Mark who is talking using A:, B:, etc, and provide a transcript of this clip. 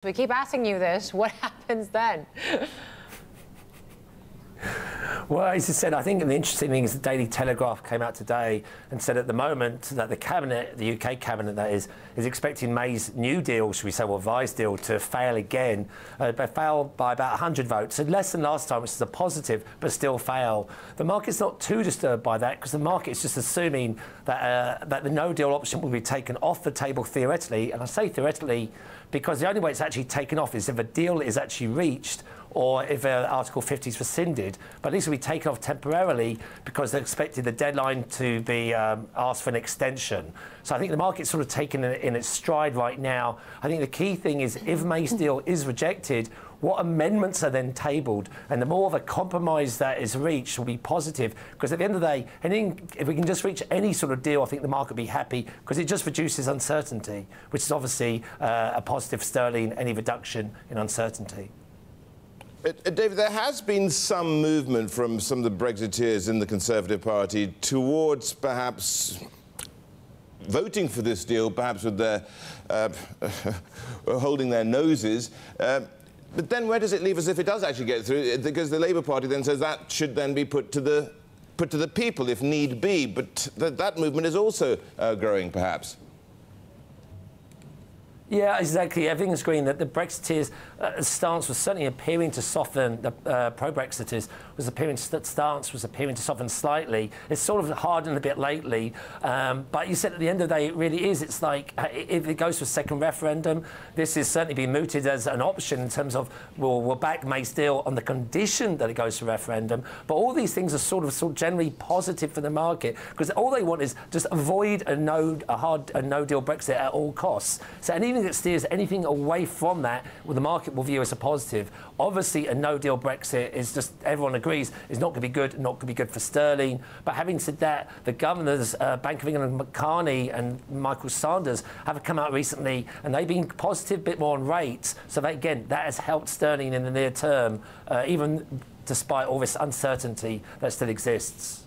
A: We keep asking you this. What happens then?
B: Well, as I said, I think the interesting thing is the Daily Telegraph came out today and said at the moment that the cabinet, the UK cabinet that is expecting May's new deal, should we say, or revised deal, to fail again. Fail by about 100 votes, so less than last time, which is a positive, but still fail. The market's not too disturbed by that because the market is just assuming that that the no deal option will be taken off the table theoretically, and I say theoretically because the only way it's actually taken off is if a deal is actually reached or if Article 50 is rescinded, but at least it'll be taken off temporarily because they're expecting the deadline to be asked for an extension. So I think the market's sort of taken it in its stride right now. I think the key thing is if May's deal is rejected, what amendments are then tabled? And the more of a compromise that is reached will be positive, because at the end of the day, if we can just reach any sort of deal, I think the market will be happy because it just reduces uncertainty, which is obviously a positive for sterling, any reduction in uncertainty.
C: David, there has been some movement from some of the Brexiteers in the Conservative Party towards perhaps voting for this deal, perhaps with their holding their noses. But then where does it leave us if it does actually get through? Because the Labour Party then says that should then be put to the people if need be. But that movement is also growing, perhaps.
B: Yeah, exactly. Everything's green. That the Brexiteers' stance was certainly appearing to soften. The pro-Brexiters' stance was appearing to soften slightly. It's sort of hardened a bit lately. But you said at the end of the day, it really is. It's like if it goes to a second referendum, this is certainly being mooted as an option in terms of we'll back May's deal on the condition that it goes to referendum. But all these things are sort of generally positive for the market because all they want is just avoid a no-deal Brexit at all costs. So anything that steers anything away from that, well, the market will view as a positive. Obviously, a no-deal Brexit is just, everyone agrees, is not going to be good, not going to be good for sterling. But having said that, the governors, Bank of England, McCartney and Michael Sanders, have come out recently and they've been positive, a bit more on rates. So that, again, that has helped sterling in the near term, even despite all this uncertainty that still exists.